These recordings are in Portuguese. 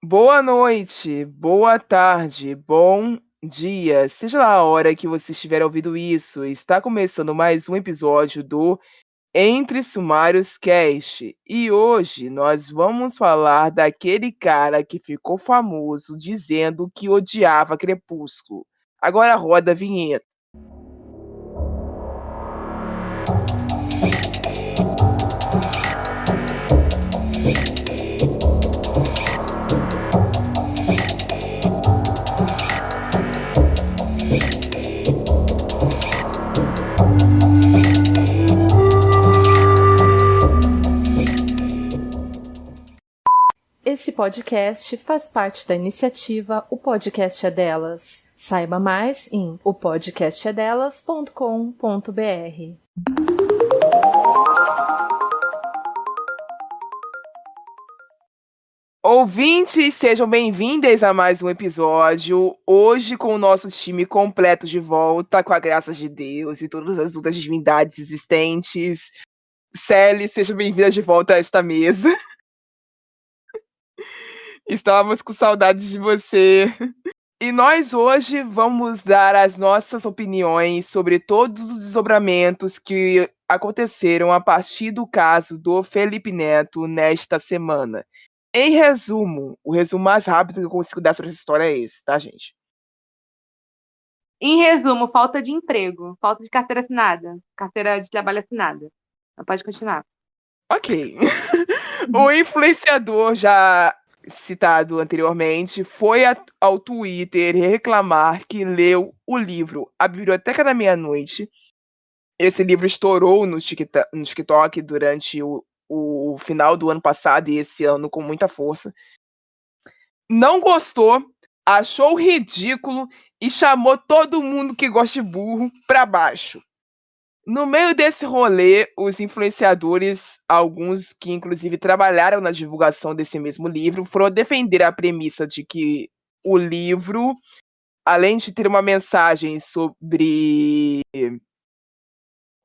Boa noite, boa tarde, bom dia, seja lá a hora que você estiver ouvindo isso, está começando mais um episódio do Entre Sumários Cast. E hoje nós vamos falar daquele cara que ficou famoso dizendo que odiava Crepúsculo. Agora roda a vinheta. Esse podcast faz parte da iniciativa O Podcast é Delas. Saiba mais em opodcastedelas.com.br. Ouvintes, sejam bem-vindas a mais um episódio. Hoje, com o nosso time completo de volta, com a graça de Deus e todas as outras divindades existentes. Sally, seja bem-vinda de volta a esta mesa. Estávamos com saudades de você. E nós hoje vamos dar as nossas opiniões sobre todos os desdobramentos que aconteceram a partir do caso do Felipe Neto nesta semana. Em resumo, o resumo mais rápido que eu consigo dar sobre essa história é esse, tá, gente? Em resumo, falta de emprego, falta de carteira assinada, carteira de trabalho assinada. Mas pode continuar. Ok. O influenciador já citado anteriormente foi ao Twitter reclamar que leu o livro A Biblioteca da Meia-Noite. Esse livro estourou no TikTok durante o final do ano passado e esse ano com muita força. Não gostou, achou ridículo e chamou todo mundo que gosta de burro pra baixo. No meio desse rolê, os influenciadores, alguns que inclusive trabalharam na divulgação desse mesmo livro, foram defender a premissa de que o livro, além de ter uma mensagem sobre,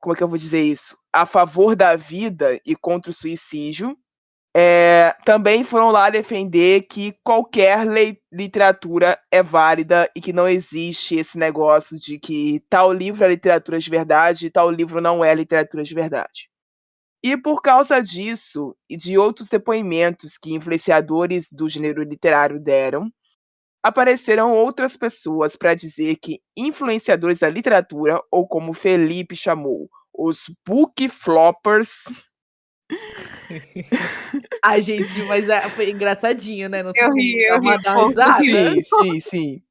como é que eu vou dizer isso? A favor da vida e contra o suicídio, também foram lá defender que qualquer literatura é válida e que não existe esse negócio de que tal livro é literatura de verdade e tal livro não é literatura de verdade. E por causa disso e de outros depoimentos que influenciadores do gênero literário deram, apareceram outras pessoas para dizer que influenciadores da literatura, ou como Felipe chamou, os book floppers. Ai, gente, mas foi engraçadinho, né? Não tem Eu como ri, dar uma pouco. risada. Sim.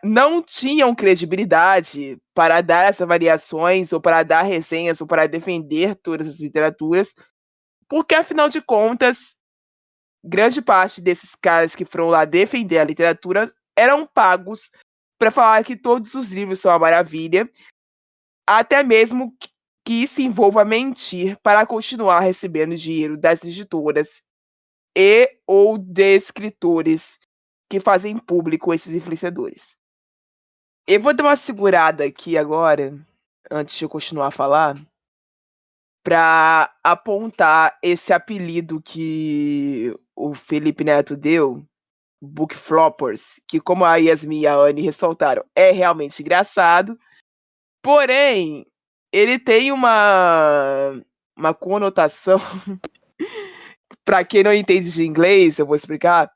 Não tinham credibilidade para dar essas avaliações, ou para dar resenhas, ou para defender todas as literaturas, porque afinal de contas, grande parte desses caras que foram lá defender a literatura eram pagos para falar que todos os livros são uma maravilha, até mesmo que isso envolva mentir para continuar recebendo dinheiro das editoras e ou de escritores que fazem público esses influenciadores. Eu vou dar uma segurada aqui agora, antes de eu continuar a falar, para apontar esse apelido que o Felipe Neto deu, Book Floppers, que como a Yasmin e a Anne ressaltaram, é realmente engraçado, porém, ele tem uma conotação, para quem não entende de inglês, eu vou explicar,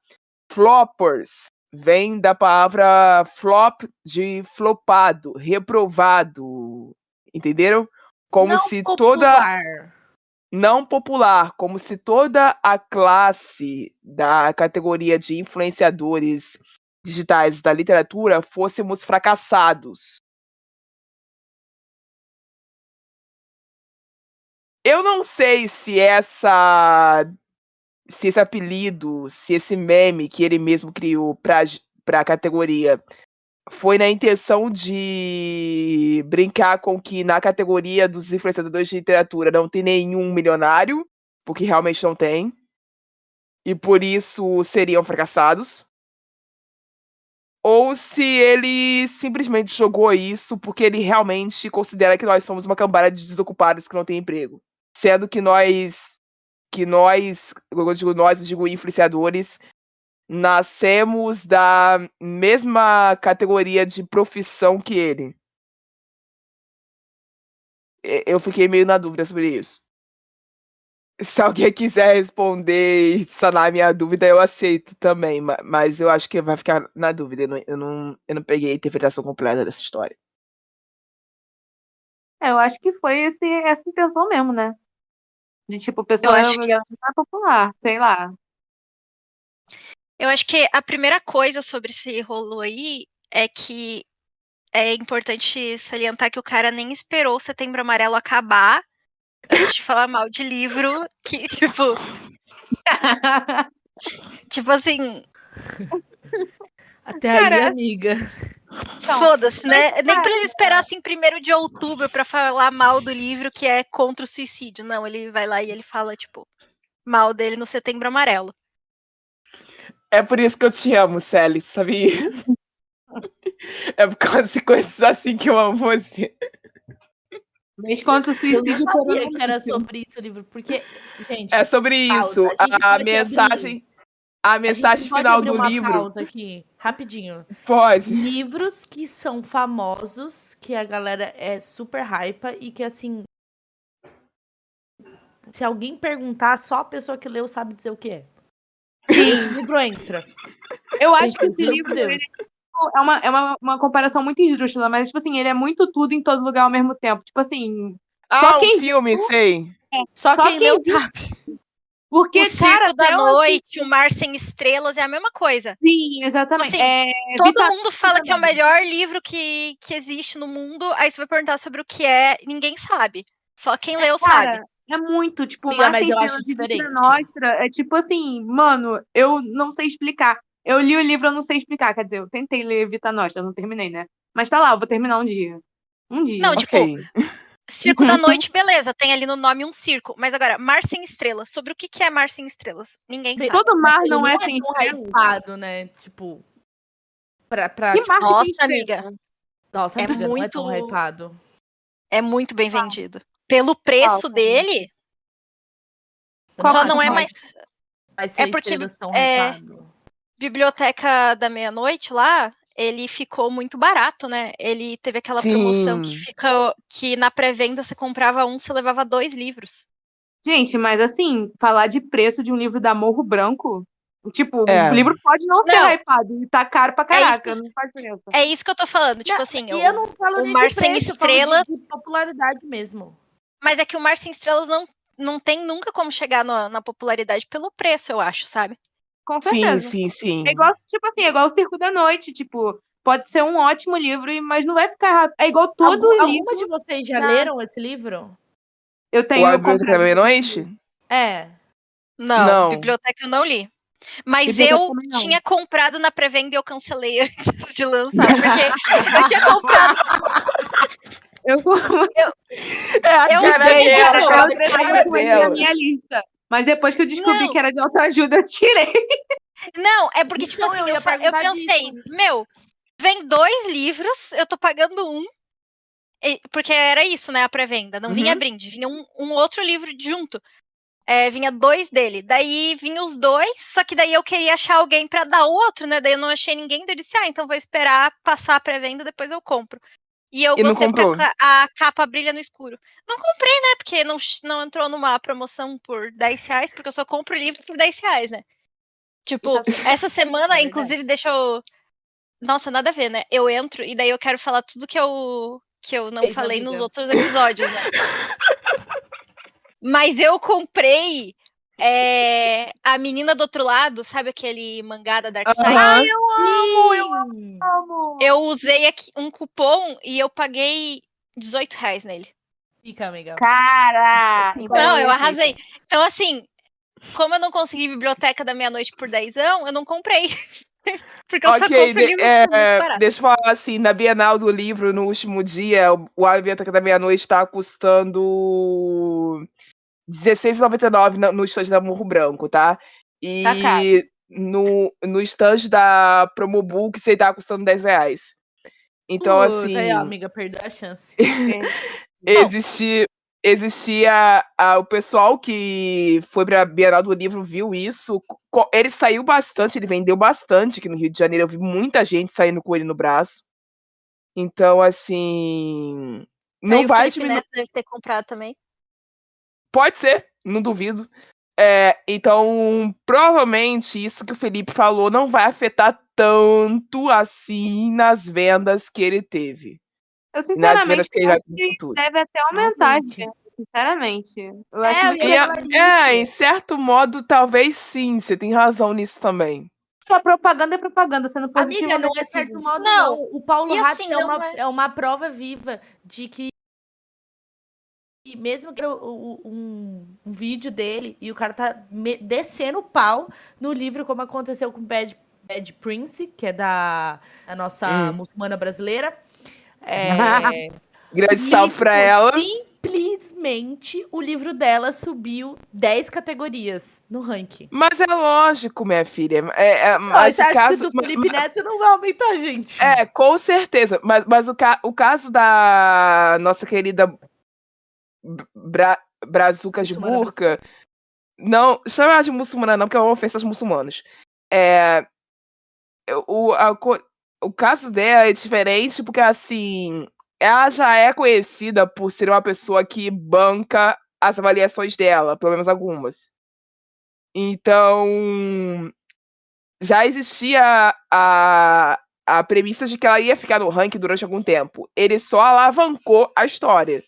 floppers vem da palavra flop de flopado, reprovado, entenderam? Como Não se popular. não popular, como se toda a classe da categoria de influenciadores digitais da literatura fôssemos fracassados. Eu não sei se esse apelido, se esse meme que ele mesmo criou para a categoria foi na intenção de brincar com que na categoria dos influenciadores de literatura não tem nenhum milionário, porque realmente não tem, e por isso seriam fracassados, ou se ele simplesmente jogou isso porque ele realmente considera que nós somos uma cambada de desocupados que não tem emprego. Sendo que nós, quando eu digo nós, eu digo influenciadores, nascemos da mesma categoria de profissão que ele? Eu fiquei meio na dúvida sobre isso. Se alguém quiser responder e sanar a minha dúvida, eu aceito também, mas eu acho que vai ficar na dúvida. Eu não peguei a interpretação completa dessa história. Eu acho que foi essa intenção mesmo, né? De tipo, o pessoal Eu era acho que- mais popular, sei lá. Eu acho que a primeira coisa sobre esse rolo aí é que é importante salientar que o cara nem esperou o Setembro Amarelo acabar antes de falar mal de livro, que, tipo assim, Até aí, Cara, amiga. Então, foda-se, né? Nem pra ele cara. esperar, assim, 1º de outubro pra falar mal do livro que é contra o suicídio. Não, ele vai lá e ele fala, tipo, mal dele no Setembro Amarelo. É por isso que eu te amo, Sally, sabia? É por causa de coisas assim que eu amo você. Mês contra o Eu suicídio não sabia por que era sobre isso o livro, porque, gente, É sobre pausa. isso. A gente A pode abrir. mensagem Pode final abrir do uma livro. pausa aqui, rapidinho. Pode. Livros que são famosos, que a galera é super hypa e que, assim, se alguém perguntar, só a pessoa que leu sabe dizer o que é. Esse livro entra. Eu acho que esse Juro livro por Deus. ele é uma comparação muito esdrúxula, mas, tipo assim, ele é muito tudo em todo lugar ao mesmo tempo. Tipo assim, Ah, quem o filme, sei. Só Só quem leu quem viu. sabe. Porque, O Circo cara, da até Noite, o Mar Sem Estrelas é a mesma coisa. Sim, exatamente. Assim, Todo Vitamina mundo fala que é o também. melhor livro que existe no mundo, aí você vai perguntar sobre o que é, ninguém sabe. Só quem leu sabe. Cara, é muito, tipo, Amiga, Mar mas Sem eu acho Estrelas e Vita diferente. Nostra é tipo assim, mano, eu não sei explicar. Eu li o livro, eu não sei explicar. Quer dizer, eu tentei ler Vita Nostra, eu não terminei, né? Mas tá lá, eu vou terminar um dia. Um dia. Não, tipo, Ok. Circo da Noite, beleza, tem ali no nome um circo. Mas agora, Mar Sem Estrelas, sobre o que é Mar Sem Estrelas? Ninguém sabe. Todo Mas mar ele não é tão sem estrelas? hypado, né? Tipo, pra Que tipo, mar que tem Nossa, estrela? amiga, nossa, é amiga, não é tão muito, hypado. é muito bem vendido. Pelo preço Qual? dele, Eu Qual só acho não é personagem? mais. que vai ser É porque estrelas tão é, hypado. Biblioteca da Meia-Noite lá, ele ficou muito barato, né? Ele teve aquela promoção Sim. que na pré-venda você comprava um, você levava 2 livros. Gente, mas assim, falar de preço de um livro da Morro Branco, tipo, É. o livro pode não ser Não, hypado e tá caro pra É isso, caraca, não faz diferença. é isso que eu tô falando. Tipo Não, assim, e eu não falo o nem Mar de Sem preço, eu falo Estrelas, de popularidade mesmo. mas é que o Mar Sem Estrelas não tem nunca como chegar na popularidade pelo preço, eu acho, sabe? Com Sim, certeza. sim, sim. É igual, tipo assim, é igual o Circo da Noite, tipo, pode ser um ótimo livro, mas não vai ficar. É igual todo livro. Algumas de vocês já leram esse livro? Eu tenho, A eu Biblioteca comprei. da Meia-Noite? É. Não, Não. Biblioteca eu não li. Mas Biblioteca eu também não. tinha comprado na pré-venda e eu cancelei antes de lançar, porque eu tinha comprado. Eu É a Eu cara tinha, dela, tipo, cara, eu cara com ele dela. na minha lista. Mas depois que eu descobri Não. que era de autoajuda, eu tirei. Não, é porque, tipo Então, assim, eu eu ia perguntar pensei, disso. meu, vem 2 livros, eu tô pagando um. Porque era isso, né, a pré-venda. Não vinha Uhum. brinde, vinha um outro livro junto. Vinha 2 dele. Daí vinha os 2, só que daí eu queria achar alguém pra dar outro, né? Daí eu não achei ninguém, daí eu disse, então vou esperar passar a pré-venda, depois eu compro. E eu E não gostei porque comprou? a capa brilha no escuro. Não comprei, né? Porque não entrou numa promoção por R$10, porque eu só compro livro por R$10, né? Tipo, essa semana, É inclusive, deixa eu. Nossa, nada a ver, né? Eu entro e daí eu quero falar tudo que eu não Fez na falei nos vida. outros episódios, né? Mas eu comprei A Menina do Outro Lado, sabe aquele mangá da Dark Side? Aham. Amo! Eu usei aqui um cupom e eu paguei R$18 nele. Fica, amiga. Cara! Não, eu arrasei. Então, assim, como eu não consegui Biblioteca da Meia-Noite por 10ão, eu não comprei. Porque eu só Ok, compro livro muito barato. deixa eu falar assim, na Bienal do Livro, no último dia, a Biblioteca da Meia-Noite tá custando R$16,99 no estande da Morro Branco, tá? Tá caro. E no estande da Promobooks ele tá custando R$10. Então, Puta, aí, ó, assim, amiga, perdeu a chance. existe existia o pessoal que foi pra Bienal do Livro viu isso. Ele saiu bastante, ele vendeu bastante aqui no Rio de Janeiro. Eu vi muita gente saindo com ele no braço. Então, assim, não Aí o vai Felipe diminuir. Neto deve ter comprado também. Pode ser, não duvido. Então, provavelmente isso que o Felipe falou não vai afetar tanto assim nas vendas que ele teve. Eu, E nas vendas sinceramente, que ele vai acho ter no que futuro. deve até aumentar de Realmente. venda, sinceramente. Eu É, acho eu muito ia legal. falar Em isso. certo modo, talvez sim, você tem razão nisso também. A propaganda é propaganda, sendo positiva Amiga, ou não é certo negativa. modo, Não, não. O Paulo e Ratz assim, não é. é uma prova viva de que mesmo que um vídeo dele e o cara tá descendo o pau no livro, como aconteceu com Bad Prince, que é da nossa muçulmana brasileira. Grande E, salve pra tipo, ela. simplesmente o livro dela subiu 10 categorias no ranking. Mas é lógico, minha filha. Mas Mas você o acha que o caso. do Felipe Neto não vai aumentar, gente? Com certeza. Mas o caso da nossa querida Brazuca de Muçulmana Burca. brasileira. Não, chama ela de muçulmana, não, porque é uma ofensa aos muçulmanos. É, o caso dela é diferente porque, assim, ela já é conhecida por ser uma pessoa que banca as avaliações dela, pelo menos algumas. Então, já existia a premissa de que ela ia ficar no ranking durante algum tempo. Ele só alavancou a história.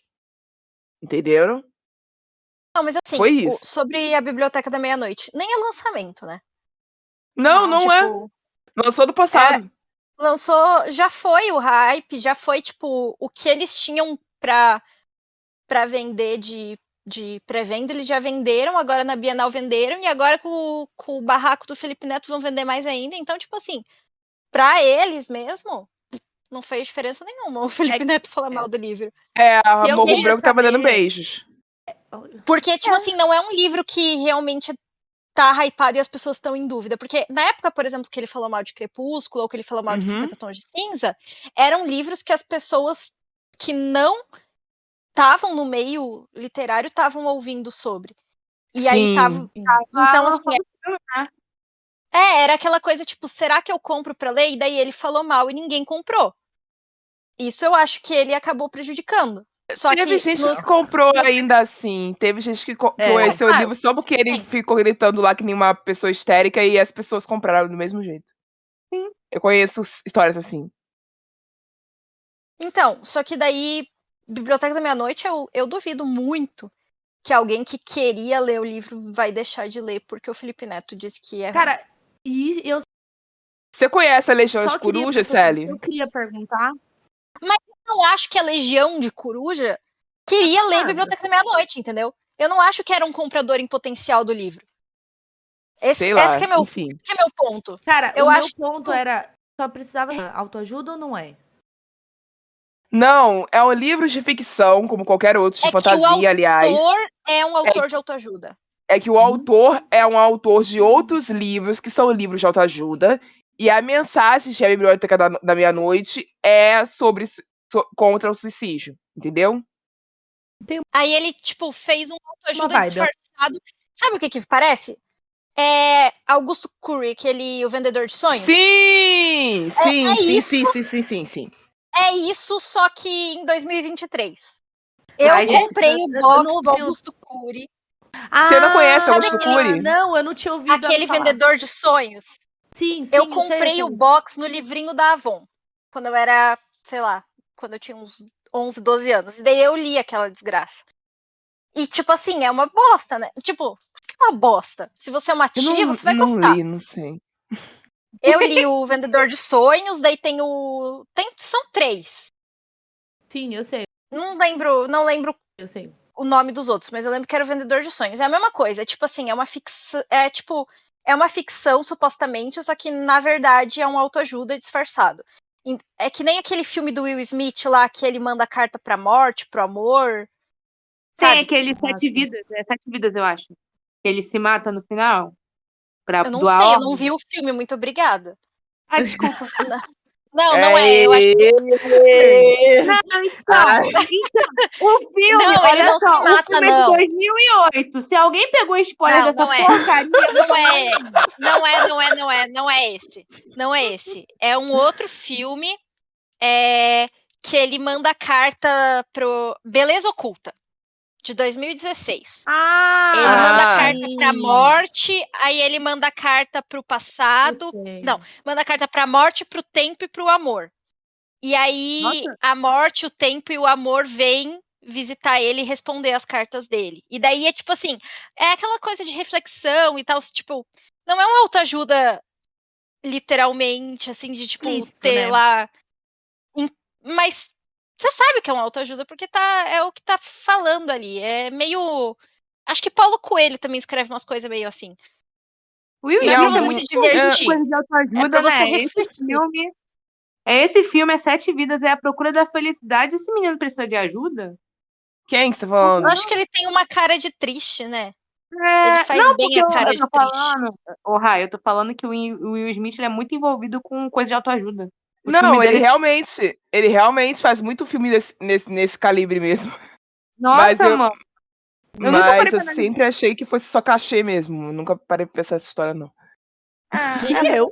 Entenderam? Não, mas assim, Foi isso. sobre a Biblioteca da Meia-Noite, nem é lançamento, né? Não, não é. Tipo, Lançou no passado. lançou, já foi o hype, já foi, tipo, o que eles tinham pra vender de pré-venda, eles já venderam, agora na Bienal venderam, e agora com o barraco do Felipe Neto vão vender mais ainda. Então, tipo assim, pra eles mesmo, não fez diferença nenhuma o Felipe Neto falar mal do livro. A Eu Morro queria Branco tava dando saber- beijos. Porque, tipo assim, não é um livro que realmente tá hypado e as pessoas estão em dúvida. Porque na época, por exemplo, que ele falou mal de Crepúsculo ou que ele falou mal de Uhum. 50 Tons de Cinza, eram livros que as pessoas que não estavam no meio literário estavam ouvindo sobre. E aí tava. Então, assim, era aquela coisa tipo, será que eu compro pra ler? E daí ele falou mal e ninguém comprou. Isso eu acho que ele acabou prejudicando. Só Teve que gente que comprou ainda assim. Teve gente que conheceu o claro, livro só porque ele sim. ficou gritando lá que nem uma pessoa histérica e as pessoas compraram do mesmo jeito. Sim. Eu conheço histórias assim. Então, só que daí, Biblioteca da Meia-Noite, eu duvido muito que alguém que queria ler o livro vai deixar de ler porque o Felipe Neto disse que é ruim. Cara, e eu Você conhece a Legião só de queria. Coruja, Sally? Eu queria perguntar. Mas eu não acho que a Legião de Coruja queria ler Biblioteca da Meia-Noite, entendeu? Eu não acho que era um comprador em potencial do livro. Esse que é meu, enfim. esse que é meu ponto. Cara, Eu o meu acho ponto era. Só precisava autoajuda ou não é? Não, é um livro de ficção, como qualquer outro, de que o fantasia, aliás. autor é um autor de autoajuda. É que o autor é um autor de outros livros, que são livros de autoajuda, e a mensagem de A Biblioteca da Meia-Noite é contra o suicídio, entendeu? Aí ele, tipo, fez um autoajuda vibe. disfarçado. Sabe o que parece? É Augusto Curry, o vendedor de sonhos. Sim! Sim, é sim, isso. sim, sim, sim, sim, sim. É isso, só que em 2023. Eu comprei o eu box não do ouvi o- Augusto Cury, Você não conhece sabe Augusto aquele- Cury? Não, eu não tinha ouvido aquele falar. vendedor de sonhos. Sim, Eu sei, comprei eu o sei. box no livrinho da Avon, quando eu era, sei lá, quando eu tinha uns 11, 12 anos. E daí eu li aquela desgraça. E, tipo assim, é uma bosta, né? Tipo, por que é uma bosta? Se você é uma Eu tia, você vai não gostar. li, não sei. Eu li o Vendedor de Sonhos, daí tem o. São 3. Sim, eu sei, Não lembro eu sei. o nome dos outros, mas eu lembro que era o Vendedor de Sonhos. É a mesma coisa, é tipo assim, é uma ficção. É uma ficção, supostamente, só que na verdade é um autoajuda disfarçado. É que nem aquele filme do Will Smith lá, que ele manda carta pra morte, pro amor. Tem Sabe? aquele Sete sim. Vidas, 7 vidas, eu acho. Que ele se mata no final. Pra Eu não doar sei, eu não órgãos. vi o filme, muito obrigada. Ah, desculpa. Não, não é. Eu acho que. Não, o filme, Não, ele olha não se só, o mata, filme é de não. 2008. Se alguém pegou spoiler Não, dessa não é. porcaria, Não é esse. Não é esse. É um outro filme que ele manda carta pro Beleza Oculta, de 2016. Ele manda carta pra morte, aí ele manda carta pro passado. Não, manda carta pra morte, pro tempo e pro amor. E aí Nossa. a morte, o tempo e o amor vêm visitar ele e responder as cartas dele. E daí é tipo assim, é aquela coisa de reflexão e tal, tipo, não é uma autoajuda literalmente, assim, de tipo, Explícito, ter né? lá. Mas você sabe que é uma autoajuda, porque é o que tá falando ali. É meio. Acho que Paulo Coelho também escreve umas coisas meio assim. Will Não é pra Smith é você muito se divertir. coisa de autoajuda, É pra você né? refletir. Esse filme é Sete Vidas, é A Procura da Felicidade. Esse menino precisa de ajuda? Quem que você tá Eu falando? acho que ele tem uma cara de triste, né? Ele faz Não, bem porque a cara eu de tô triste. falando, Rai, eu tô falando que o Will Smith ele é muito envolvido com coisa de autoajuda. O Não, filme dele, ele realmente faz muito filme nesse calibre mesmo. nossa, mano, eu nunca parei Mas eu pra analisar. sempre achei que fosse só cachê mesmo. Eu nunca parei pra pensar essa história, não. Nem eu.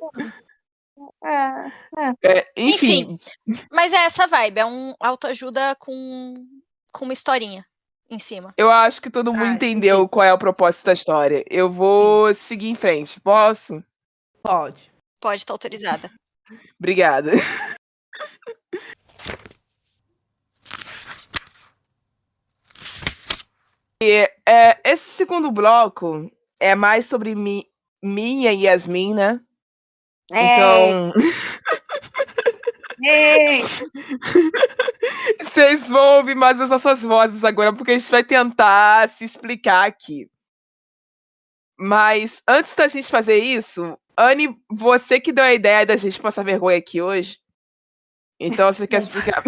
Enfim, Mas é essa vibe, é um autoajuda com uma historinha em cima. eu acho que todo mundo entendeu entendi. qual é o propósito da história. Eu vou seguir em frente. Posso? Pode. Pode estar autorizada. Obrigada. Esse segundo bloco é mais sobre minha e Yasmin, né? Então, Ei, vocês vão ouvir mais as nossas vozes agora, porque a gente vai tentar se explicar aqui. Mas antes da gente fazer isso, Anne, você que deu a ideia da gente passar vergonha aqui hoje. Então você quer explicar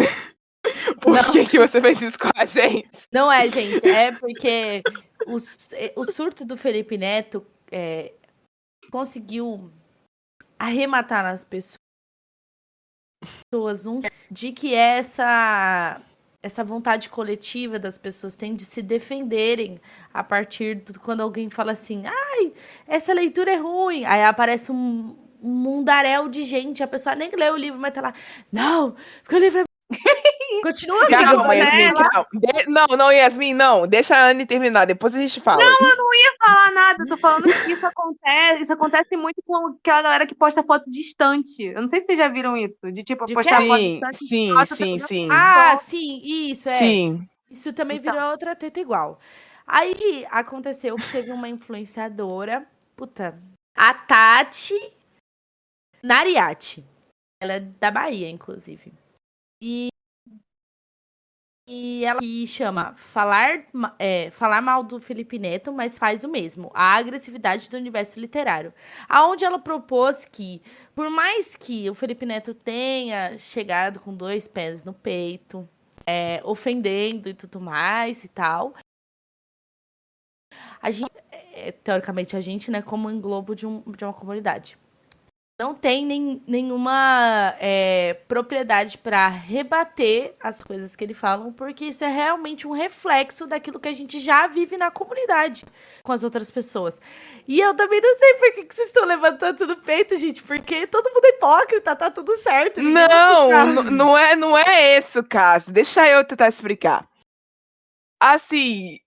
por que você fez isso com a gente? Não é, gente. É porque o surto do Felipe Neto conseguiu arrematar nas pessoas de que essa vontade coletiva das pessoas tem de se defenderem a partir de quando alguém fala assim, ai, essa leitura é ruim. Aí aparece um mundaréu de gente, a pessoa nem leu o livro, mas tá lá, não, porque o livro é... Continua, amiga. Calma, Yasmin, calma. Não, Yasmin, não. Deixa a Anne terminar, depois a gente fala. não ia falar nada, eu tô falando que isso acontece muito com aquela galera que posta foto distante. Eu não sei se vocês já viram isso, de tipo, De postar quê? foto distante. Sim. Ah, sim, isso, é. Sim. Isso também virou outra treta igual. Aí aconteceu que teve uma influenciadora, puta, a Tati Nariati. Ela é da Bahia, inclusive. E ela que chama falar mal do Felipe Neto, mas faz o mesmo. A agressividade do universo literário. Aonde ela propôs que, por mais que o Felipe Neto tenha chegado com 2 pés no peito, ofendendo e tudo mais e tal, a gente, teoricamente a gente, né, como englobo de uma comunidade, não tem nenhuma propriedade para rebater as coisas que ele falam, porque isso é realmente um reflexo daquilo que a gente já vive na comunidade com as outras pessoas. E eu também não sei por que vocês estão levantando no peito, gente, porque todo mundo é hipócrita, tá tudo certo. Não é esse o caso. Deixa eu tentar explicar. Assim,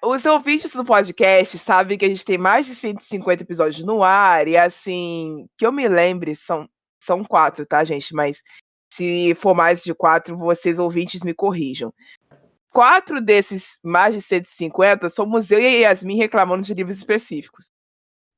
os ouvintes do podcast sabem que a gente tem mais de 150 episódios no ar, e assim, que eu me lembre, são 4, tá, gente? Mas se for mais de 4, vocês ouvintes me corrijam. 4 desses mais de 150 somos eu e a Yasmin reclamando de livros específicos.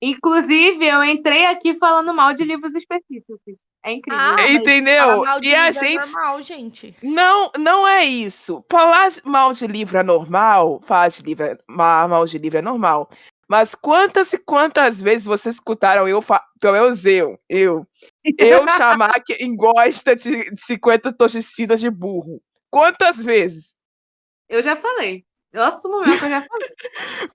Inclusive, eu entrei aqui falando mal de livros específicos. É incrível. Ah, mas Entendeu? falar mal de E a livro gente... é normal, gente. Não é isso. Falar mal de livro é normal, mal de livro é normal. Mas quantas e quantas vezes vocês escutaram pelo menos eu chamar quem gosta de 50 tons de cinza de burro? Quantas vezes? Eu já falei. Eu assumo mesmo que eu já falei.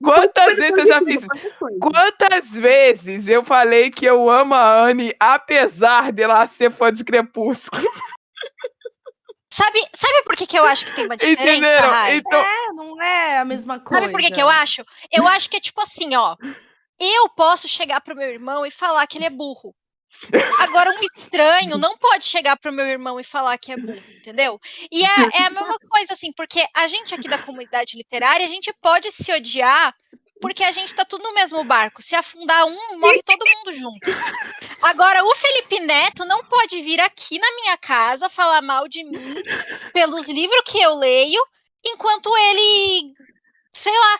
Quantas vezes eu já fiz isso? Quantas vezes eu falei que eu amo a Anne, apesar dela ser fã de Crepúsculo? Sabe por que eu acho que tem uma diferença, Entenderam? Rai? Então, Não é a mesma coisa. Sabe por que eu acho? Eu acho que é tipo assim, ó. Eu posso chegar pro meu irmão e falar que ele é burro. Agora, um estranho não pode chegar pro meu irmão e falar que é burro, entendeu? E é a mesma coisa, assim, porque a gente aqui da comunidade literária, a gente pode se odiar porque a gente tá tudo no mesmo barco. Se afundar um, morre todo mundo junto. Agora, o Felipe Neto não pode vir aqui na minha casa falar mal de mim pelos livros que eu leio, enquanto ele, sei lá,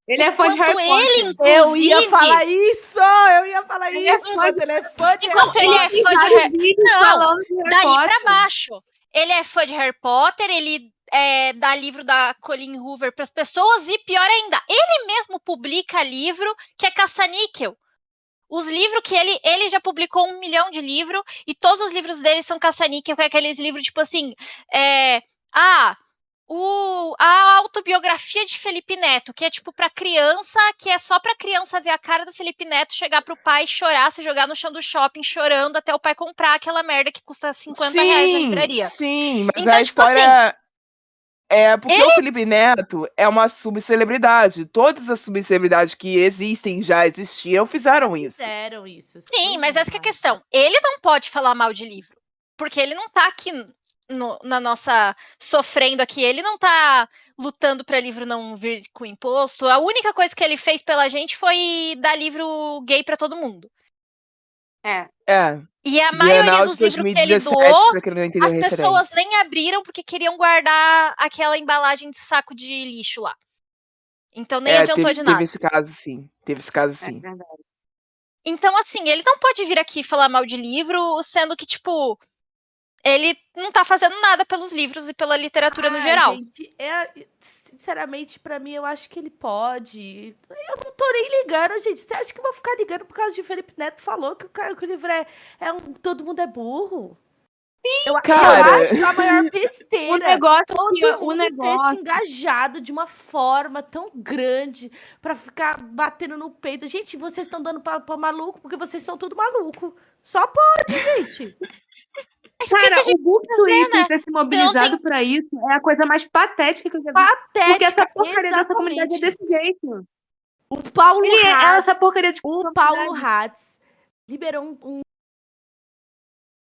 Ele é fã de Harry ele, Potter. Eu ia inclusive, falar isso! Eu ia falar Ele é isso! fã Enquanto ele é fã de enquanto ele é fã de Harry Não, Não, Harry daí Potter. pra baixo. Ele é fã de Harry Potter, ele dá livro da Colleen Hoover pras pessoas e, pior ainda, ele mesmo publica livro que é caça-níquel. Os livros que ele já publicou 1 milhão de livros e todos os livros dele são caça-níquel, que é aqueles livros tipo assim, a autobiografia de Felipe Neto, que é tipo pra criança, que é só pra criança ver a cara do Felipe Neto, chegar pro pai, chorar, se jogar no chão do shopping chorando até o pai comprar aquela merda que custa R$50 na livraria. Sim, mas Então, a tipo assim, história é porque o Felipe Neto é uma subcelebridade. Todas as subcelebridades que existem, já existiam, fizeram isso. Fizeram isso. sim, mas essa que é a questão. Ele não pode falar mal de livro, porque ele não tá aqui na nossa sofrendo aqui, ele não tá lutando para livro não vir com imposto. A única coisa que ele fez pela gente foi dar livro gay para todo mundo. É. E a Bienal maioria de dos livros que ele 2017, doou, pra quem não entendeu as a pessoas referência. nem abriram porque queriam guardar aquela embalagem de saco de lixo lá. Então nem adiantou de nada. Teve esse caso, sim. Teve esse caso, É sim. verdade. Então, assim, ele não pode vir aqui falar mal de livro, sendo que, tipo, ele não tá fazendo nada pelos livros e pela literatura no geral. Gente, sinceramente, pra mim, eu acho que ele pode. Eu não tô nem ligando, gente. Você acha que eu vou ficar ligando por causa de Felipe Neto falou que o livro todo mundo é burro? Eu cara. acho a maior besteira. O negócio todo que- o mundo ter se negócio- engajado de uma forma tão grande pra ficar batendo no peito. Gente, vocês estão dando pra maluco porque vocês são tudo maluco. Só pode, gente. Mas o que Cara, que a gente o Book vai fazer, Twitter né? ter se mobilizado pra isso é a coisa mais patética que eu já vi. Porque Patética, essa porcaria dessa comunidade é exatamente. desse jeito. O Paulo Hatz, Essa porcaria de o Paulo Hatz liberou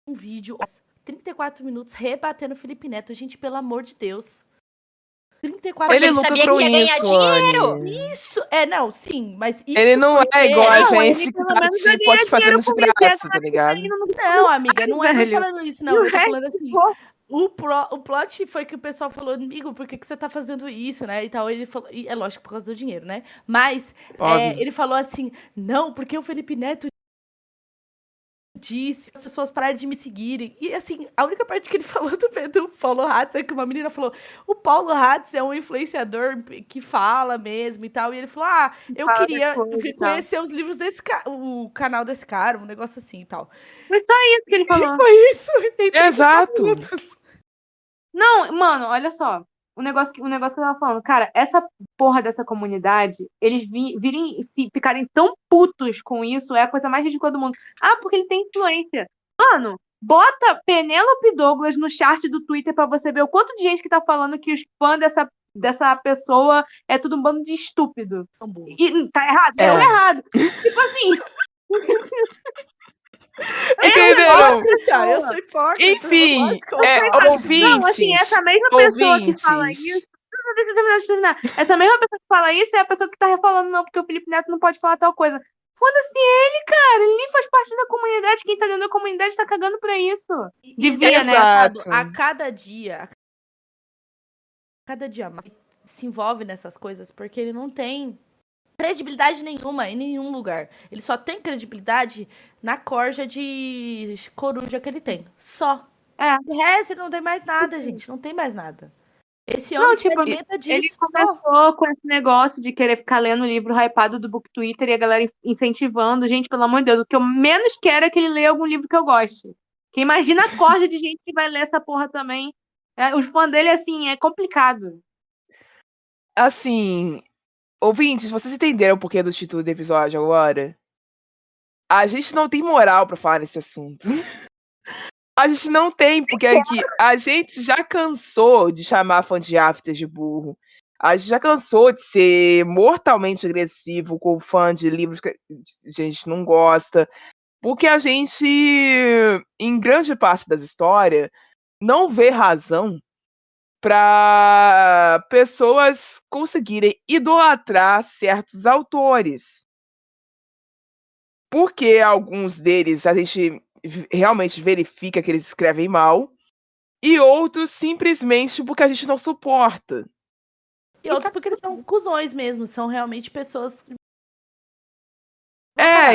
um vídeo, 34 minutos, rebatendo o Felipe Neto. Gente, pelo amor de Deus. 34 Porque Ele ele lucra sabia com que ia ganhar isso, dinheiro. Anne. Isso, não, sim, mas isso Ele não porque... é igual a Não, gente ele que pelo tá menos vai tipo ganhar aqui fazendo dinheiro de com isso, graça, tá ligado? Não, amiga, não é velho. falando isso, não. E o Eu tô falando resto, assim, pô, o plot foi que o pessoal falou, amigo, por que você tá fazendo isso, né? E tal, ele falou, e é lógico, por causa do dinheiro, né? Mas Óbvio. ele falou assim, não, porque o Felipe Neto disse as pessoas pararem de me seguirem. E assim, a única parte que ele falou do Paulo Hatz é que uma menina falou, o Paulo Hatz é um influenciador que fala mesmo e tal. E ele falou, eu Fala queria das coisas e tal. conhecer os livros o canal desse cara, um negócio assim e tal. Foi só isso que ele falou. Foi isso. em 34 Exato. minutos. Não, mano, olha só. O negócio que eu tava falando, cara, essa porra dessa comunidade, eles ficarem tão putos com isso, é a coisa mais ridícula do mundo. Porque ele tem influência. Mano, bota Penélope Douglas no chat do Twitter pra você ver o quanto de gente que tá falando que os fãs dessa pessoa é tudo um bando de estúpido. Tão burro. E tá errado? É. É errado. Tipo assim, Entenderam? Hipócrita, eu sou hipócrita. Enfim, lógico, eu sou ouvintes. não, assim, essa mesma pessoa que fala ouvintes. isso. Não, deixa eu terminar. Essa mesma pessoa que fala isso é a pessoa que tá falando, não, porque o Felipe Neto não pode falar tal coisa. Foda-se ele, cara. Ele nem faz parte da comunidade. Quem tá dentro da comunidade tá cagando pra isso. Devia, né? engraçado, Exato. a cada dia mais se envolve nessas coisas porque ele não tem credibilidade nenhuma em nenhum lugar. Ele só tem credibilidade na corja de coruja que ele tem. Só. É. O resto ele não tem mais nada, gente. Não tem mais nada. Esse Não, homem se tipo, alimenta Ele disso. só. começou com esse negócio de querer ficar lendo o livro hypado do Book Twitter e a galera incentivando. Gente, pelo amor de Deus, o que eu menos quero é que ele leia algum livro que eu goste. Que imagina a corja de gente que vai ler essa porra também. Os fãs dele, assim, é complicado. Assim, ouvintes, vocês entenderam o porquê do título do episódio agora? A gente não tem moral pra falar nesse assunto. A gente não tem, porque aqui a gente já cansou de chamar fã de After de burro. A gente já cansou de ser mortalmente agressivo com fã de livros que a gente não gosta. Porque a gente, em grande parte das histórias, não vê razão para pessoas conseguirem idolatrar certos autores. Porque alguns deles a gente realmente verifica que eles escrevem mal, e outros simplesmente porque a gente não suporta. E outros porque eles são cuzões mesmo, são realmente pessoas.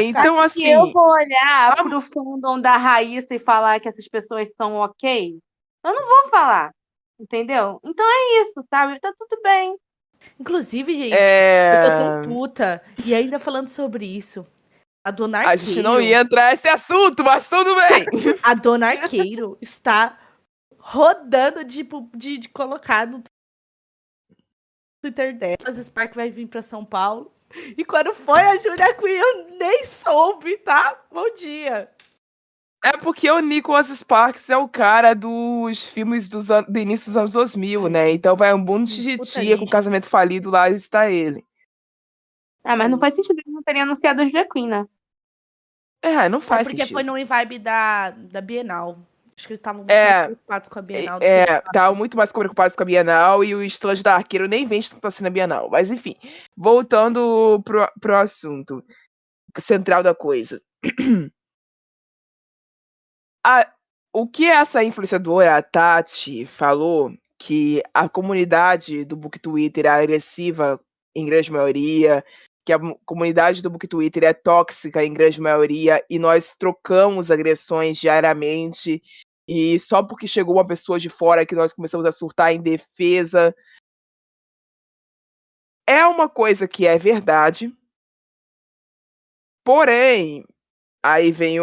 Então Se assim. eu vou olhar pro fandom da Raíssa e falar que essas pessoas são ok, eu não vou falar. Entendeu? Então é isso, sabe? Tá tudo bem. Inclusive, gente, eu tô tão puta. E ainda falando sobre isso, a Dona A gente não ia entrar nesse assunto, mas tudo bem. A Dona Arqueiro está rodando de colocar no Twitter dela. A Spark vai vir pra São Paulo. E quando foi a Julia Quinn, eu nem soube, tá? Bom dia. É porque o Nicholas Sparks é o cara dos filmes do início dos anos 2000, né? Então vai um monte de tia com casamento falido lá e está ele. Mas não faz sentido eles não terem anunciado a Julia Quinn, né? Não faz sentido. Porque foi no vibe da Bienal. Acho que eles estavam muito mais preocupados com a Bienal. Estavam muito mais preocupados com a Bienal e o stand da Arqueiro nem vem tanto assim na Bienal. Mas enfim, voltando pro assunto central da coisa. O que essa influenciadora, a Tati, falou, que a comunidade do Book Twitter é agressiva em grande maioria, que a comunidade do Book Twitter é tóxica em grande maioria, e nós trocamos agressões diariamente, e só porque chegou uma pessoa de fora que nós começamos a surtar em defesa. É uma coisa que é verdade, porém, aí vem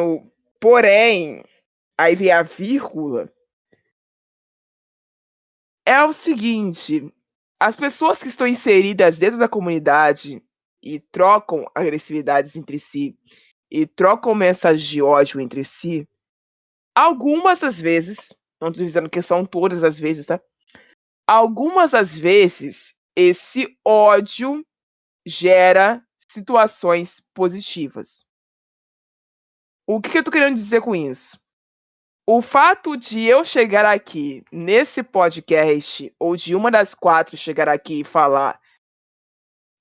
a vírgula. É o seguinte, as pessoas que estão inseridas dentro da comunidade e trocam agressividades entre si, e trocam mensagens de ódio entre si, algumas das vezes, não estou dizendo que são todas as vezes, tá? Algumas das vezes, esse ódio gera situações positivas. O que eu tô querendo dizer com isso? O fato de eu chegar aqui nesse podcast, ou de uma das 4 chegar aqui e falar: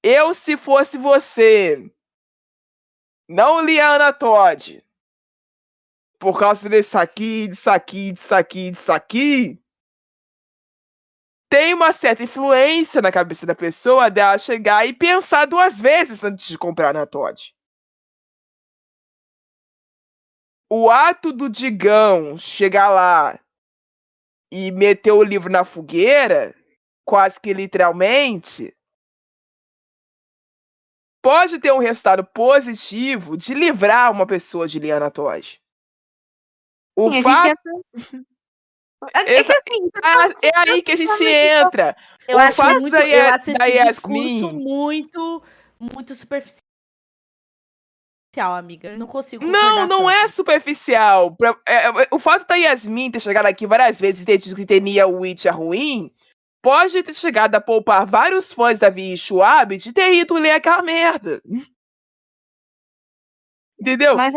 eu, se fosse você, não lia Ana Todd, por causa disso aqui, tem uma certa influência na cabeça da pessoa dela chegar e pensar 2 vezes antes de comprar Ana Todd. O ato do Digão chegar lá e meter o livro na fogueira, quase que literalmente, pode ter um resultado positivo de livrar uma pessoa de Liana Todd. O fato... É aí que a gente entra. Eu acho esse discurso muito superficial, amiga. Não consigo concordar. Não é superficial. O fato da Yasmin ter chegado aqui várias vezes e ter dito que Nia Witch é ruim, pode ter chegado a poupar vários fãs da Vi Schwab de ter ido ler aquela merda. Entendeu? Mas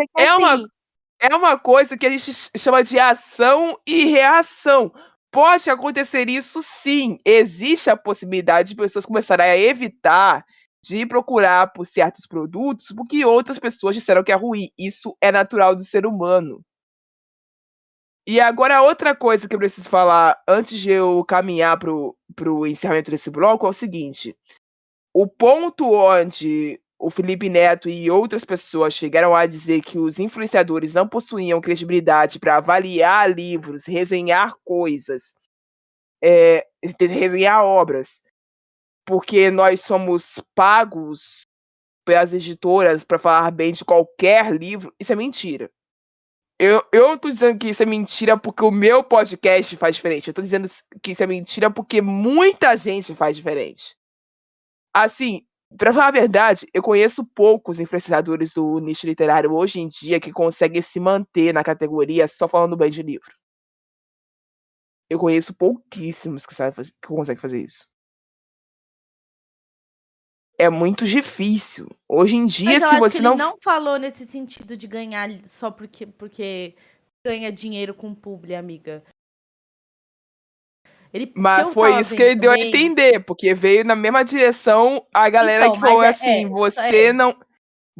é uma coisa que a gente chama de ação e reação. Pode acontecer isso sim. Existe a possibilidade de pessoas começarem a evitar de procurar por certos produtos porque outras pessoas disseram que é ruim. Isso é natural do ser humano. E agora, outra coisa que eu preciso falar antes de eu caminhar pro encerramento desse bloco é o seguinte. O ponto onde o Felipe Neto e outras pessoas chegaram a dizer que os influenciadores não possuíam credibilidade para avaliar livros, resenhar coisas, resenhar obras, porque nós somos pagos pelas editoras para falar bem de qualquer livro, isso é mentira. Eu não tô dizendo que isso é mentira porque o meu podcast faz diferente. Eu tô dizendo que isso é mentira porque muita gente faz diferente. Assim, pra falar a verdade, eu conheço poucos influenciadores do nicho literário hoje em dia que conseguem se manter na categoria só falando bem de livro. Eu conheço pouquíssimos que conseguem fazer isso. É muito difícil. Hoje em dia, Mas eu se acho que você ele não. não falou nesse sentido de ganhar só porque ganha dinheiro com publi, amiga. O que Mas eu foi tava isso que vendo ele deu a também. entender, porque veio na mesma direção a galera Então, que falou mas assim: você não.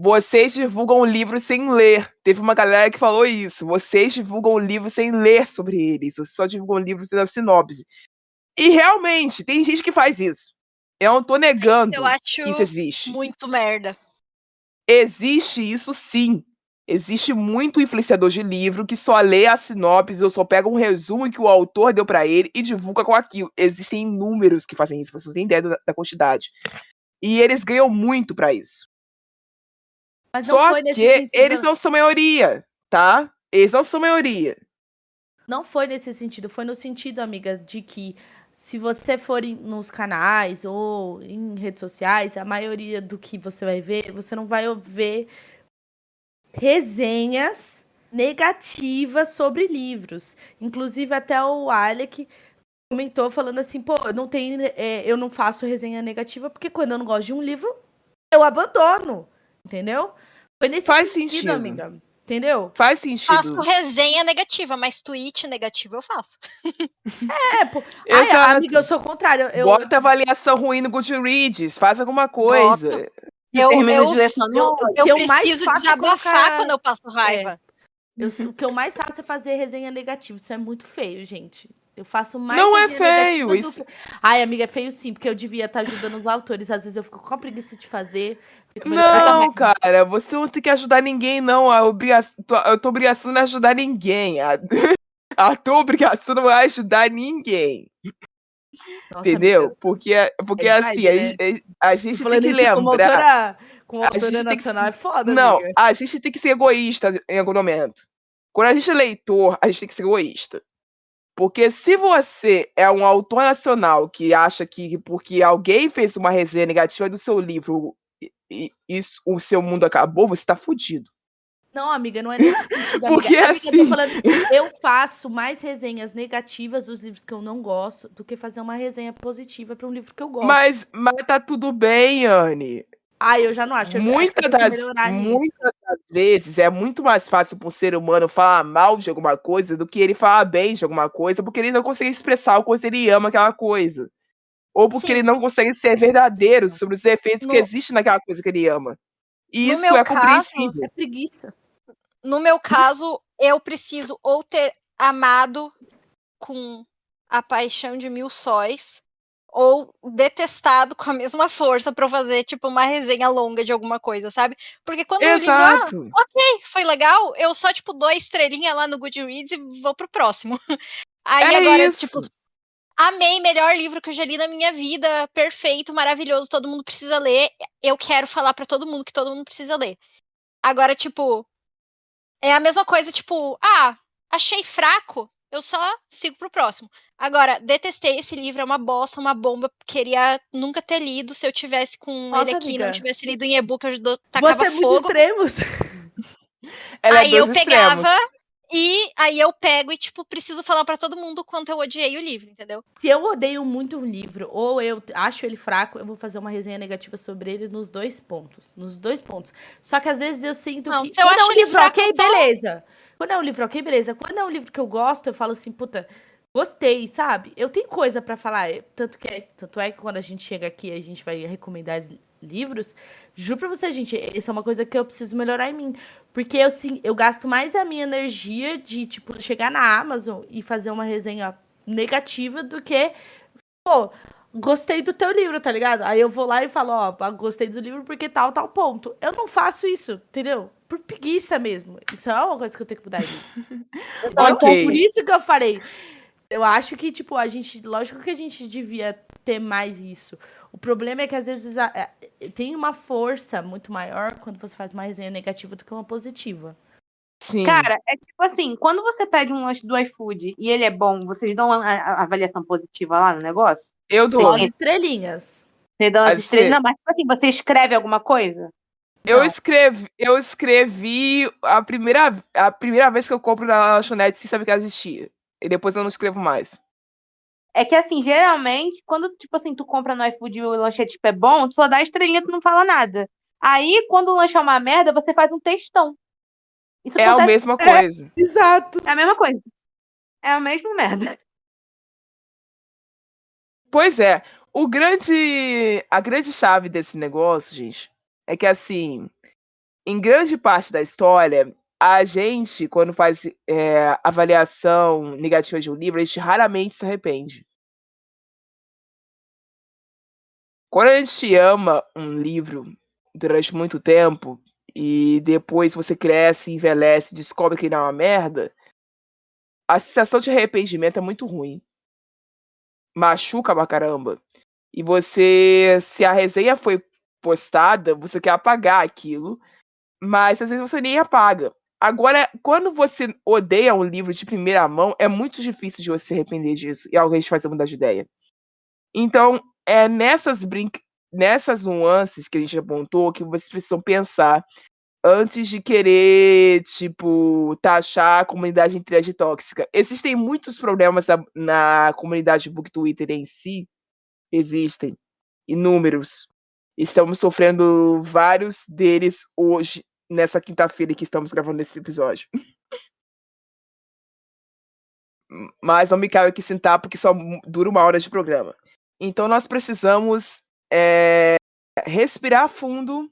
Vocês divulgam o livro sem ler. Teve uma galera que falou isso. Vocês divulgam o livro sem ler sobre eles. Vocês só divulgam o livro sem a sinopse. E realmente, tem gente que faz isso. Eu não tô Eu negando acho que isso existe. muito merda. Existe isso sim. Existe muito influenciador de livro que só lê a sinopse ou só pega um resumo que o autor deu pra ele e divulga com aquilo. Existem inúmeros que fazem isso, vocês têm ideia da quantidade. E eles ganham muito pra isso. Mas não Só foi nesse que sentido. eles não são maioria, tá? Eles não são maioria. Não foi nesse sentido. Foi no sentido, amiga, de que se você for nos canais ou em redes sociais, a maioria do que você vai ver, você não vai ver resenhas negativas sobre livros. Inclusive, até o Alec comentou falando assim, pô, eu não faço resenha negativa porque quando eu não gosto de um livro, eu abandono. Entendeu? Foi nesse Faz sentido, sentido. amiga. Entendeu? Faz Faço sentido. resenha negativa, mas tweet negativo eu faço. Pô. Ai, Exato. amiga, eu sou o contrário. Bota avaliação ruim no Goodreads, faz alguma coisa. Eu termino de ler só que eu mais preciso faço é desabafar colocar- quando eu passo raiva. O que eu mais faço é fazer resenha negativa. Isso é muito feio, gente. Eu faço mais Não é resenha feio, negativa isso- do que... Ai, amiga, é feio sim, porque eu devia estar ajudando os autores. Às vezes eu fico com a preguiça de fazer. Fico melhorando. Não, cara, você não tem que ajudar ninguém, não. A tua obrigação não é ajudar ninguém. A tua obrigação não é ajudar ninguém. Nossa, Entendeu? amiga, Porque é assim, demais, né? a gente tem Falando que isso lembrar. como A autora gente tem que. nacional é foda, Não, amiga. a gente tem que ser egoísta em algum momento. Quando a gente é leitor, a gente tem que ser egoísta. Porque se você é um autor nacional que acha que porque alguém fez uma resenha negativa do seu livro, o seu mundo acabou, você tá fudido. Não, amiga, não é nesse sentido, amiga. Porque Amiga, eu tô assim. falando que eu faço mais resenhas negativas dos livros que eu não gosto do que fazer uma resenha positiva para um livro que eu gosto. Mas tá tudo bem, Anne. Ai, eu já não acho. Eu acho que eu tenho que melhorar nisso. Muitas das vezes é muito mais fácil para um ser humano falar mal de alguma coisa do que ele falar bem de alguma coisa, porque ele não consegue expressar o quanto ele ama aquela coisa. Ou porque Sim. ele não consegue ser verdadeiro sobre os defeitos que No- existem naquela coisa que ele ama. E No isso meu é caso, compreensível. É preguiça. No meu caso, eu preciso ou ter amado com a paixão de mil sóis, ou detestado com a mesma força pra eu fazer, tipo, uma resenha longa de alguma coisa, sabe? Porque quando o livro, Exato. foi legal, eu só, tipo, dou a estrelinha lá no Goodreads e vou pro próximo. Aí É agora, isso. tipo, amei, melhor livro que eu já li na minha vida, perfeito, maravilhoso, todo mundo precisa ler. Eu quero falar pra todo mundo que todo mundo precisa ler. Agora, tipo, é a mesma coisa, tipo, achei fraco, eu só sigo pro próximo. Agora, detestei esse livro, é uma bosta, uma bomba, queria nunca ter lido. Se eu tivesse com Nossa, ele aqui, amiga. não tivesse lido em e-book, eu tacava Você é muito fogo. extremos. Ela Aí é eu dois extremos. pegava e aí eu pego e, tipo, preciso falar pra todo mundo o quanto eu odiei o livro, entendeu? Se eu odeio muito um livro ou eu acho ele fraco, eu vou fazer uma resenha negativa sobre ele nos dois pontos. Nos dois pontos. Só que às vezes eu sinto Não, que se eu quando é acho um ele livro fraco, ok, eu só- beleza. Quando é um livro ok, beleza. Quando é um livro que eu gosto, eu falo assim, puta, gostei, sabe? Eu tenho coisa pra falar. Tanto é que quando a gente chega aqui, a gente vai recomendar livros. Juro pra você, gente, isso é uma coisa que eu preciso melhorar em mim. Porque eu gasto mais a minha energia de, tipo, chegar na Amazon e fazer uma resenha negativa do que, pô, gostei do teu livro, tá ligado? Aí eu vou lá e falo, ó, gostei do livro porque tal ponto. Eu não faço isso, entendeu? Por preguiça mesmo. Isso é uma coisa que eu tenho que mudar em mim. Entendeu? Ok. Por isso que eu falei. Eu acho que, tipo, lógico que a gente devia ter mais isso. O problema é que, às vezes, tem uma força muito maior quando você faz uma resenha negativa do que uma positiva. Sim. Cara, é tipo assim, quando você pede um lanche do iFood e ele é bom, vocês dão a avaliação positiva lá no negócio? Eu dou. As estrelinhas. Você dá umas Assim, estrelas. Não, mas tipo assim, você escreve alguma coisa? Eu Não. escrevi a primeira vez que eu compro na lanchonete sem saber que ela existia. E depois eu não escrevo mais. É que assim, geralmente, quando, tipo assim, tu compra no iFood e o lanche tipo, é bom, tu só dá a estrelinha, tu não fala nada. Aí, quando o lanche é uma merda, você faz um textão. Isso É a acontece. mesma coisa. Exato. É a mesma coisa. É a mesma merda. Pois é, a grande chave desse negócio, gente, é que assim, em grande parte da história, a gente, quando faz avaliação negativa de um livro, a gente raramente se arrepende. Quando a gente ama um livro durante muito tempo e depois você cresce, envelhece, descobre que ele é uma merda, a sensação de arrependimento é muito ruim. Machuca pra caramba. E você, se a resenha foi postada, você quer apagar aquilo, mas às vezes você nem apaga. Agora, quando você odeia um livro de primeira mão, é muito difícil de você se arrepender disso e alguém te fazer mudar de ideia. Então, é nessas nuances que a gente apontou que vocês precisam pensar antes de querer, tipo, taxar a comunidade inteira de tóxica. Existem muitos problemas na comunidade Book Twitter em si, existem inúmeros. Estamos sofrendo vários deles hoje, nessa quinta-feira que estamos gravando esse episódio. Mas não me cabe aqui sentar porque só dura 1 hora de programa. Então nós precisamos respirar fundo,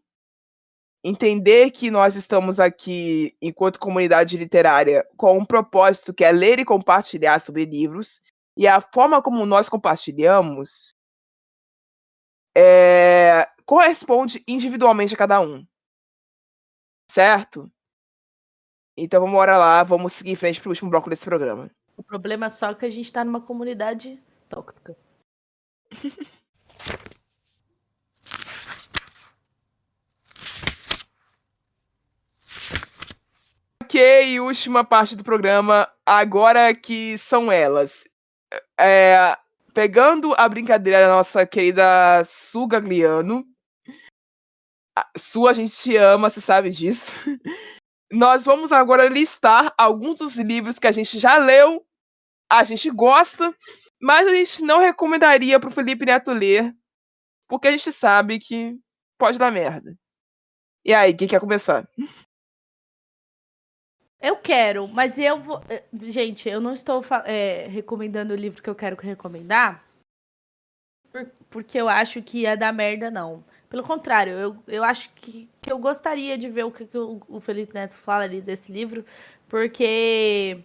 entender que nós estamos aqui, enquanto comunidade literária, com um propósito que é ler e compartilhar sobre livros, e a forma como nós compartilhamos corresponde individualmente a cada um. Certo? Então vamos lá, vamos seguir em frente pro último bloco desse programa. O problema é só que a gente tá numa comunidade tóxica. Ok, última parte do programa, agora que são elas. Pegando a brincadeira da nossa querida Su Gagliano. Su, a gente te ama, você sabe disso. Nós vamos agora listar alguns dos livros que a gente já leu, a gente gosta, mas a gente não recomendaria pro Felipe Neto ler, porque a gente sabe que pode dar merda. E aí, quem quer começar? Eu quero, mas eu vou. Gente, eu não estou recomendando o livro que eu quero recomendar porque eu acho que ia dar merda, não. Pelo contrário, eu acho que eu gostaria de ver o que o Felipe Neto fala ali desse livro, porque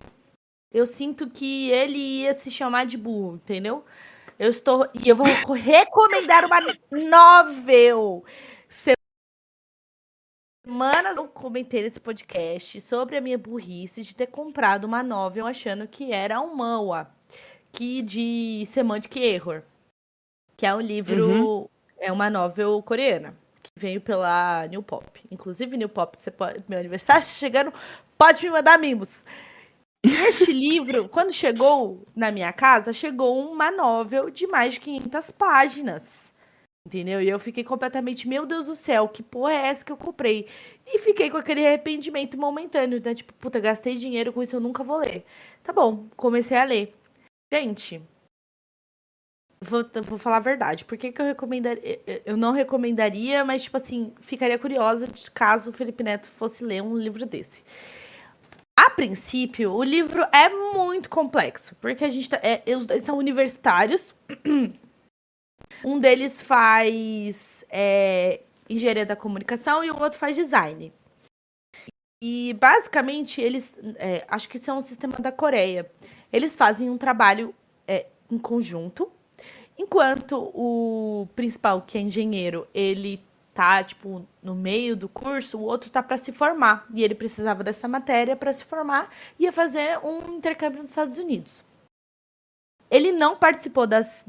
eu sinto que ele ia se chamar de burro, entendeu? E eu vou recomendar uma novel. Semanas eu comentei nesse podcast sobre a minha burrice de ter comprado uma novel achando que era um manhwa, de Semantic Error, que é um livro, é uma novel coreana, que veio pela New Pop. Inclusive, New Pop, meu aniversário chegando, pode me mandar mimos. E este livro, quando chegou na minha casa, chegou uma novel de mais de 500 páginas. Entendeu? E eu fiquei completamente, meu Deus do céu, que porra é essa que eu comprei? E fiquei com aquele arrependimento momentâneo, né? Tipo, puta, gastei dinheiro com isso, eu nunca vou ler. Tá bom, comecei a ler. Gente, vou falar a verdade. Por que eu recomendaria? Eu não recomendaria, mas, tipo assim, ficaria curiosa caso o Felipe Neto fosse ler um livro desse. A princípio, o livro é muito complexo, porque a gente os dois são universitários. Um deles faz engenharia da comunicação e o outro faz design. E, basicamente, eles... acho que são um sistema da Coreia. Eles fazem um trabalho em conjunto, enquanto o principal, que é engenheiro, ele tá, tipo, no meio do curso, o outro tá para se formar. E ele precisava dessa matéria para se formar e ia fazer um intercâmbio nos Estados Unidos. Ele não participou das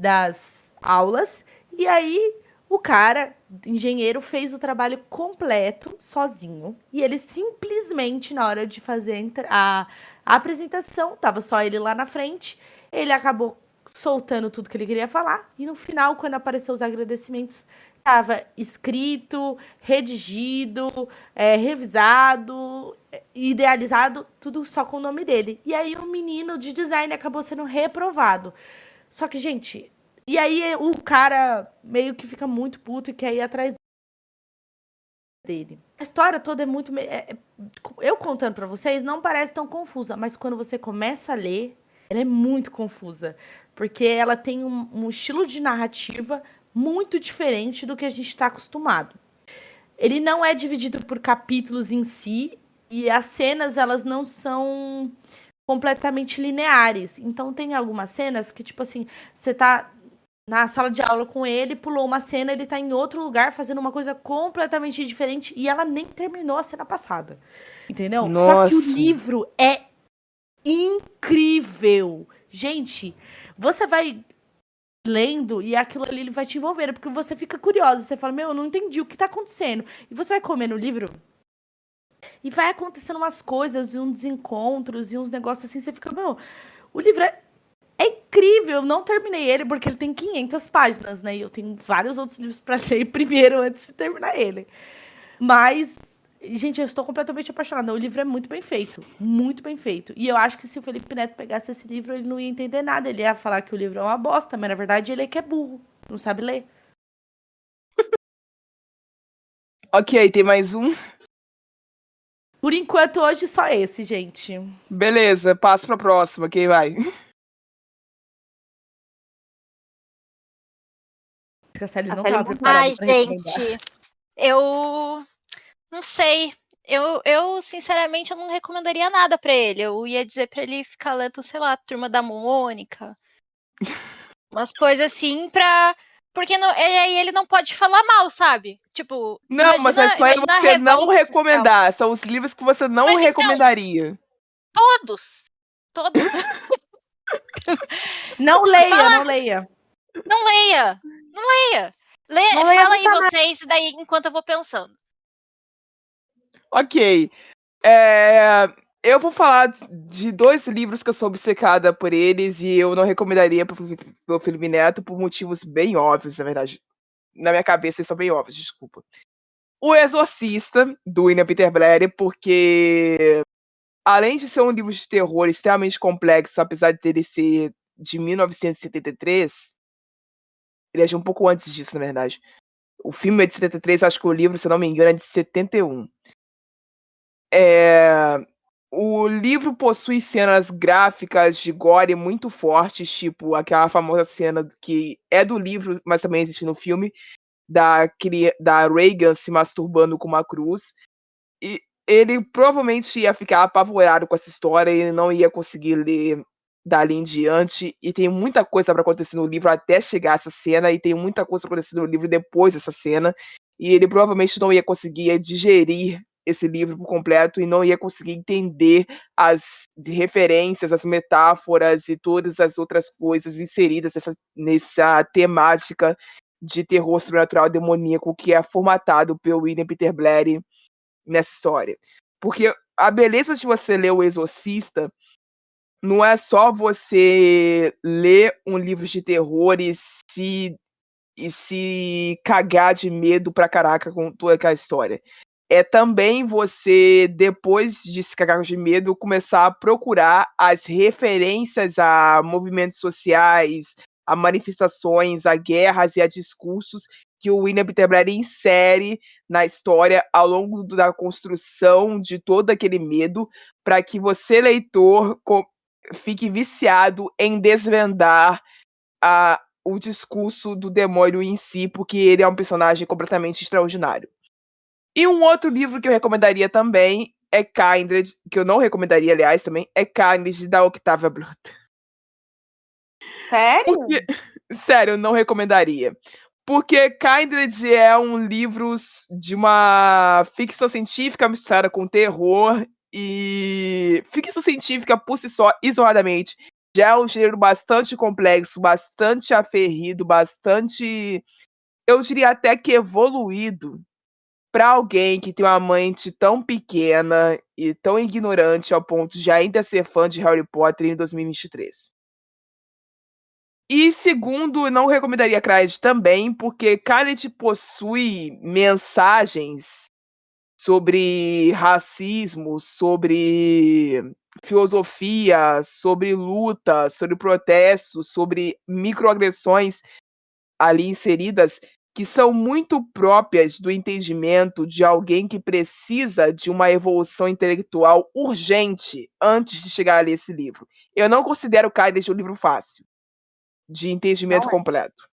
aulas, e aí o cara, engenheiro, fez o trabalho completo sozinho. E ele simplesmente, na hora de fazer a apresentação, tava só ele lá na frente, ele acabou soltando tudo que ele queria falar. E no final, quando apareceu os agradecimentos, estava escrito, redigido, revisado, idealizado, tudo só com o nome dele. E aí o menino de design acabou sendo reprovado. Só que, gente, e aí o cara meio que fica muito puto e quer ir atrás dele. A história toda é muito... eu contando pra vocês, não parece tão confusa, mas quando você começa a ler, ela é muito confusa. Porque ela tem um estilo de narrativa muito diferente do que a gente está acostumado. Ele não é dividido por capítulos em si, e as cenas, elas não são completamente lineares. Então, tem algumas cenas que, tipo assim, você tá na sala de aula com ele, pulou uma cena, ele tá em outro lugar fazendo uma coisa completamente diferente, e ela nem terminou a cena passada. Entendeu? Só que o Nossa. livro é incrível. Gente, você vai lendo e aquilo ali ele vai te envolvendo, porque você fica curiosa, você fala, meu, eu não entendi o que tá acontecendo. E você vai comendo o livro e vai acontecendo umas coisas, e uns desencontros e uns negócios assim, você fica, meu, o livro é incrível. Eu não terminei ele porque ele tem 500 páginas, né? E eu tenho vários outros livros pra ler primeiro antes de terminar ele. Mas, gente, eu estou completamente apaixonada. O livro é muito bem feito. Muito bem feito. E eu acho que se o Felipe Neto pegasse esse livro, ele não ia entender nada. Ele ia falar que o livro é uma bosta, mas na verdade ele é que é burro. Não sabe ler. Ok, tem mais um. Por enquanto, hoje, só esse, gente. Beleza, passo pra próxima. Quem vai? A Sally A não Sally estava não- preparada Ai, para recomendar. gente, eu não sei. Eu, sinceramente, eu não recomendaria nada pra ele. Eu ia dizer pra ele ficar lendo, sei lá, Turma da Mônica. Umas coisas assim pra. Porque aí ele não pode falar mal, sabe? Tipo, Não, mas a história é imagina a você não revolta social. recomendar. São os livros que você não Mas então, recomendaria. todos. Todos. Não leia, Fala- não leia. Não leia. Não leia. Não leia Fala aí nunca vocês, e daí enquanto eu vou pensando. Ok. Eu vou falar de 2 livros que eu sou obcecada por eles e eu não recomendaria pro Felipe Neto por motivos bem óbvios, na verdade. Na minha cabeça eles são bem óbvios, desculpa. O Exorcista, do William Peter Blatty, porque além de ser um livro de terror extremamente complexo, apesar de ele ser de 1973, ele é de um pouco antes disso, na verdade. O filme é de 73, acho que o livro, se eu não me engano, é de 71. O livro possui cenas gráficas de gore muito fortes, tipo aquela famosa cena que é do livro, mas também existe no filme, da Reagan se masturbando com uma cruz. E ele provavelmente ia ficar apavorado com essa história e não ia conseguir ler dali em diante. E tem muita coisa para acontecer no livro até chegar a essa cena, e tem muita coisa pra acontecer no livro depois dessa cena. E ele provavelmente não ia conseguir digerir esse livro por completo e não ia conseguir entender as referências, as metáforas e todas as outras coisas inseridas nessa temática de terror sobrenatural demoníaco que é formatado pelo William Peter Blatty nessa história. Porque a beleza de você ler O Exorcista não é só você ler um livro de terror e se cagar de medo pra caraca com toda aquela história. É também você, depois de se cagar de medo, começar a procurar as referências a movimentos sociais, a manifestações, a guerras e a discursos que o William Peter Blatty insere na história ao longo da construção de todo aquele medo, para que você, leitor, fique viciado em desvendar o discurso do demônio em si, porque ele é um personagem completamente extraordinário. E um outro livro que eu recomendaria também é Kindred, que eu não recomendaria, aliás, também, é Kindred, da Octavia Butler. Sério? Sério, eu não recomendaria. Porque Kindred é um livro de uma ficção científica misturada com terror, e ficção científica por si só, isoladamente, já é um gênero bastante complexo, bastante aferrido, bastante, eu diria até que evoluído, para alguém que tem uma mente tão pequena e tão ignorante ao ponto de ainda ser fã de Harry Potter em 2023. E segundo, não recomendaria Khaled também, porque Khaled possui mensagens sobre racismo, sobre filosofia, sobre luta, sobre protesto, sobre microagressões ali inseridas, que são muito próprias do entendimento de alguém que precisa de uma evolução intelectual urgente antes de chegar a ler esse livro. Eu não considero Khaled um livro fácil, de entendimento Não é. completo.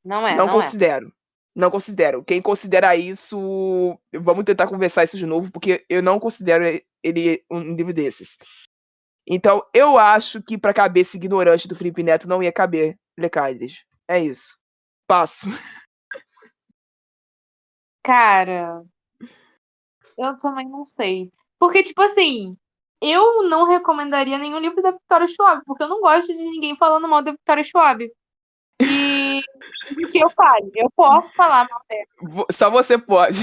Não é, Não não é. considero. Não considero. Quem considera isso, vamos tentar conversar isso de novo, porque eu não considero ele um livro desses. Então, eu acho que pra cabeça ignorante do Felipe Neto não ia caber Lecaides. É isso. Passo. Cara, eu também não sei. Porque, tipo assim, eu não recomendaria nenhum livro da Victoria Schwab, porque eu não gosto de ninguém falando mal da Victoria Schwab. E o que eu falo? Eu posso falar mal dela. Só você pode.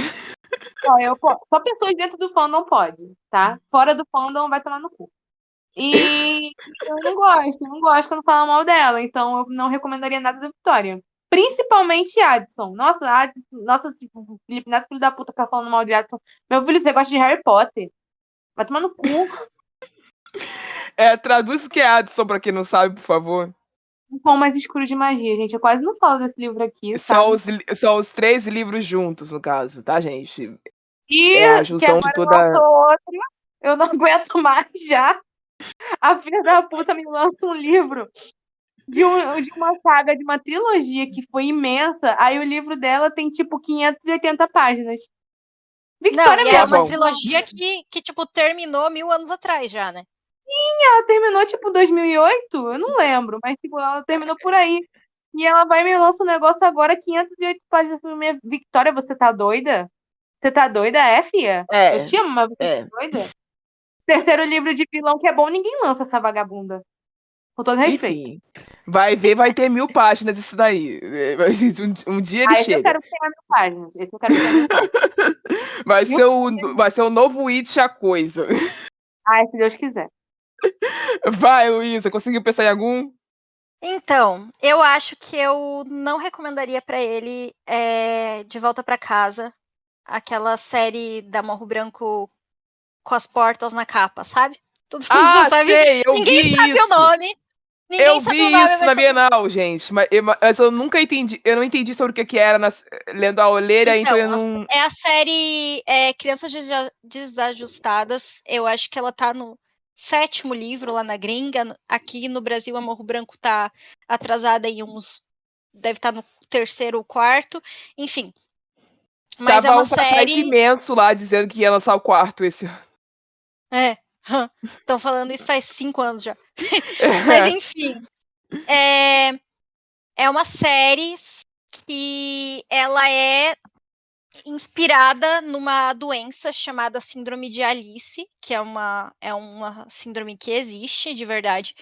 Só pessoas dentro do fandom pode, tá? Fora do fandom vai tomar no cu. E eu não gosto quando falam mal dela, então eu não recomendaria nada da Victoria. Principalmente Addison. Nossa, tipo, o Felipe Neto, filho da puta, tá falando mal de Addison. Meu filho, você gosta de Harry Potter? Vai tomar no cu. Traduz o que é Addison pra quem não sabe, por favor. Um tom mais escuro de magia, gente. Eu quase não falo desse livro aqui, São sabe? os 3 livros juntos, no caso, tá, gente? E É a que junção de agora toda. lançou outro. Eu não aguento mais já. A filha da puta me lança um livro de uma saga, de uma trilogia que foi imensa. Aí o livro dela tem tipo 580 páginas. Não, Victoria e Só é mesmo. uma vão. trilogia que, tipo, terminou 1000 anos atrás já, né? Ela terminou tipo 2008? Eu não lembro, mas tipo, ela terminou por aí. E ela vai e me lança um negócio agora, 508 páginas. Minha Victoria, você tá doida? Você tá doida, fia? Eu É, te amo, mas você é. tá doida? Terceiro livro de vilão que é bom, ninguém lança essa vagabunda. Com todo respeito. Enfim. Vai ver, vai ter 1000 páginas isso daí. Um dia ele Esse eu chega. quero que tenha 1000 páginas. Esse eu quero que tenha 1000 páginas. Vai Mil ser páginas. vai ser o novo It a coisa. Ai, se Deus quiser. Vai, Luísa, conseguiu pensar em algum? Então, eu acho que eu não recomendaria pra ele De Volta pra Casa, aquela série da Morro Branco com as portas na capa, sabe? Todo mundo Ah, sabe. sei, eu Ninguém vi sabe o isso. nome. Ninguém Eu sabe o vi nome, isso mas na todo mundo. Bienal, gente. Mas eu nunca entendi. Eu não entendi sobre o que era lendo a olheira, então eu Então, não. é a série Crianças Desajustadas. Eu acho que ela tá no 7º livro lá na gringa. Aqui no Brasil, a Morro Branco tá atrasada em uns. Deve estar no 3º ou 4º. Enfim. Mas é Tava uma um cartaz série. imenso lá dizendo que ia lançar o quarto esse ano. Estão falando isso faz 5 anos já. Mas enfim. É uma série que ela é inspirada numa doença chamada síndrome de Alice, que é uma síndrome que existe de verdade,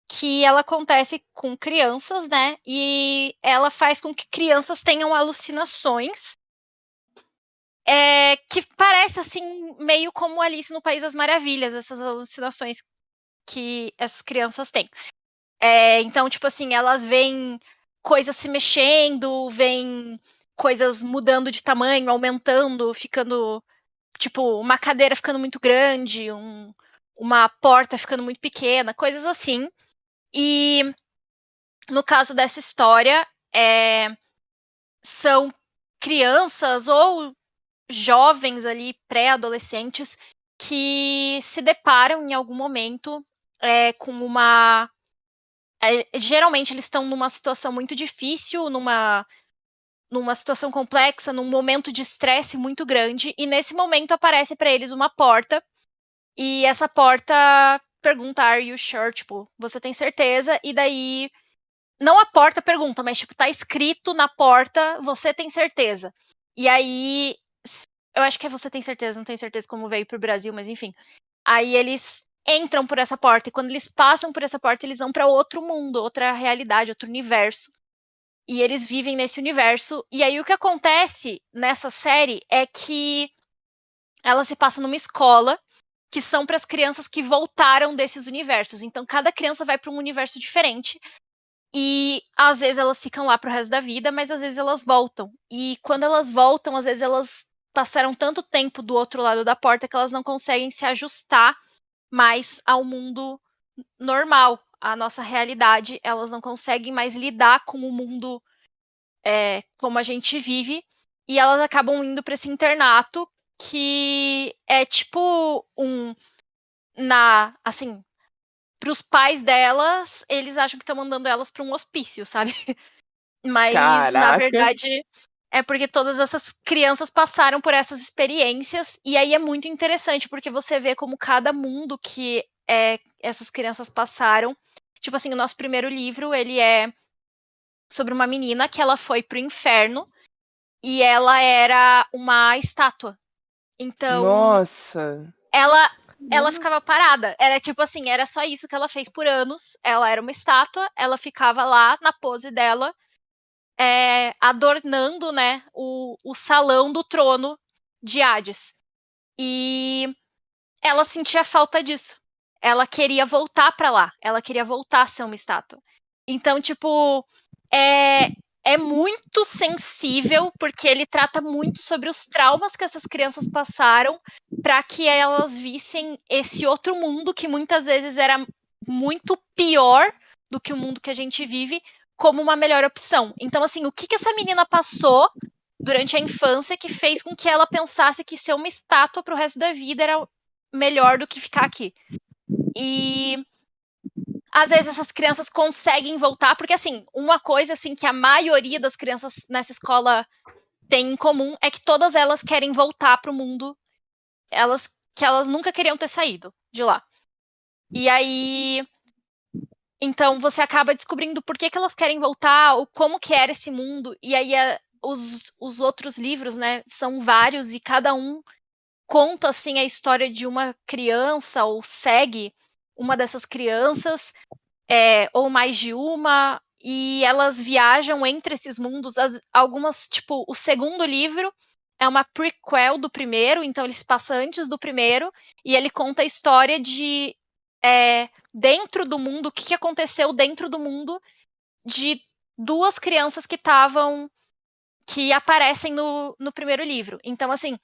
que ela acontece com crianças, né? E ela faz com que crianças tenham alucinações que parece assim meio como Alice no País das Maravilhas, essas alucinações que essas crianças têm. Então, tipo assim, elas veem coisas se mexendo, veem coisas mudando de tamanho, aumentando, ficando, tipo, uma cadeira ficando muito grande, uma porta ficando muito pequena, coisas assim. E no caso dessa história, são crianças ou jovens ali, pré-adolescentes, que se deparam em algum momento com uma. Geralmente eles estão numa situação muito difícil, numa situação complexa, num momento de estresse muito grande, e nesse momento aparece para eles uma porta, e essa porta pergunta, are you sure? Tipo, você tem certeza? E daí, não a porta pergunta, mas tipo, tá escrito na porta, você tem certeza. E aí, eu acho que você tem certeza, não tenho certeza como veio pro Brasil, mas enfim. Aí eles entram por essa porta, e quando eles passam por essa porta, eles vão para outro mundo, outra realidade, outro universo. E eles vivem nesse universo. E aí o que acontece nessa série é que ela se passa numa escola que são para as crianças que voltaram desses universos. Então cada criança vai para um universo diferente. E às vezes elas ficam lá pro resto da vida, mas às vezes elas voltam. E quando elas voltam, às vezes elas passaram tanto tempo do outro lado da porta que elas não conseguem se ajustar mais ao mundo normal, à nossa realidade. Elas não conseguem mais lidar com o mundo como a gente vive. E elas acabam indo para esse internato que é tipo assim, pros pais delas, eles acham que estão mandando elas para um hospício, sabe? Mas, na Caraca. verdade, é porque todas essas crianças passaram por essas experiências. E aí é muito interessante, porque você vê como cada mundo que essas crianças passaram. Tipo assim, o nosso primeiro livro, ele é sobre uma menina que ela foi pro inferno e ela era uma estátua. Então, Nossa. ela ficava parada. Era tipo assim, era só isso que ela fez por anos. Ela era uma estátua, ela ficava lá na pose dela, adornando, né, o salão do trono de Hades. E ela sentia falta disso. Ela queria voltar pra lá. Ela queria voltar a ser uma estátua. Então, tipo, é muito sensível, porque ele trata muito sobre os traumas que essas crianças passaram para que elas vissem esse outro mundo que muitas vezes era muito pior do que o mundo que a gente vive, como uma melhor opção. Então, assim, o que essa menina passou durante a infância que fez com que ela pensasse que ser uma estátua pro resto da vida era melhor do que ficar aqui. E às vezes essas crianças conseguem voltar, porque assim, uma coisa assim que a maioria das crianças nessa escola tem em comum é que todas elas querem voltar pro mundo que elas nunca queriam ter saído de lá. E aí, então você acaba descobrindo por que elas querem voltar, ou como que era esse mundo, e aí os outros livros, né, são vários e cada um conta assim a história de uma criança ou segue uma dessas crianças, ou mais de uma, e elas viajam entre esses mundos. Algumas, tipo, o segundo livro é uma prequel do primeiro, então ele se passa antes do primeiro, e ele conta a história de dentro do mundo, o que aconteceu dentro do mundo de duas crianças que aparecem no primeiro livro. Então, assim,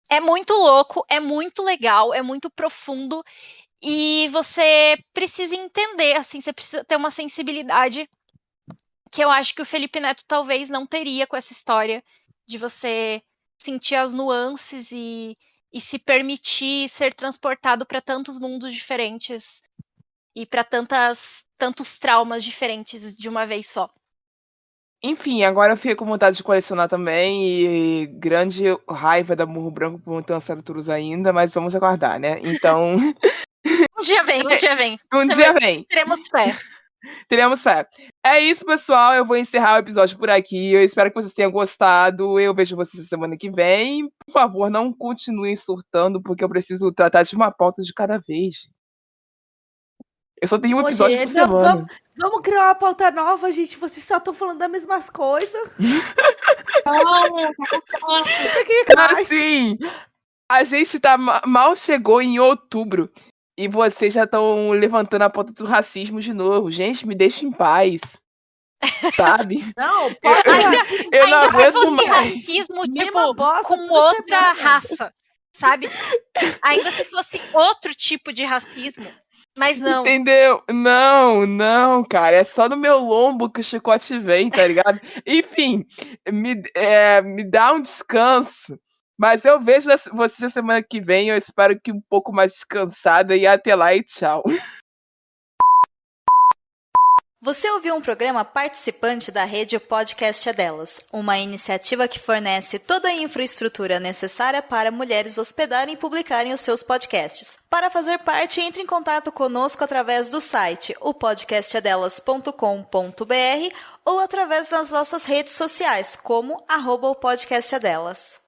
é muito louco, é muito legal, é muito profundo, e você precisa entender, assim, você precisa ter uma sensibilidade que eu acho que o Felipe Neto talvez não teria com essa história de você sentir as nuances e se permitir ser transportado para tantos mundos diferentes e para tantos traumas diferentes de uma vez só. Enfim, agora eu fiquei com vontade de colecionar também e grande raiva da Murro Branco por não ter lançado Turus ainda, mas vamos aguardar, né? Então, Um dia vem, um dia vem. um dia vem. Teremos fé. Teremos fé. É isso, pessoal. Eu vou encerrar o episódio por aqui. Eu espero que vocês tenham gostado. Eu vejo vocês semana que vem. Por favor, não continuem surtando, porque eu preciso tratar de uma pauta de cada vez. Eu só tenho um episódio por semana. Vamos criar uma pauta nova, gente. Vocês só estão falando das mesmas coisas. Assim, a gente mal chegou em outubro e vocês já estão levantando a pauta do racismo de novo. Gente, me deixa em paz. Sabe? Não, eu não ainda aguento se fosse mais. racismo, tipo, com outra raça, sabe? Ainda se fosse outro tipo de racismo, mas não. Entendeu? Não, cara. É só no meu lombo que o chicote vem, tá ligado? Enfim, me dá um descanso. Mas eu vejo vocês na semana que vem. Eu espero que um pouco mais descansada. E até lá e tchau. Você ouviu um programa participante da rede Podcast é Delas, uma iniciativa que fornece toda a infraestrutura necessária para mulheres hospedarem e publicarem os seus podcasts. Para fazer parte, entre em contato conosco através do site opodcastadelas.com.br ou através das nossas redes sociais, como @opodcastadelas.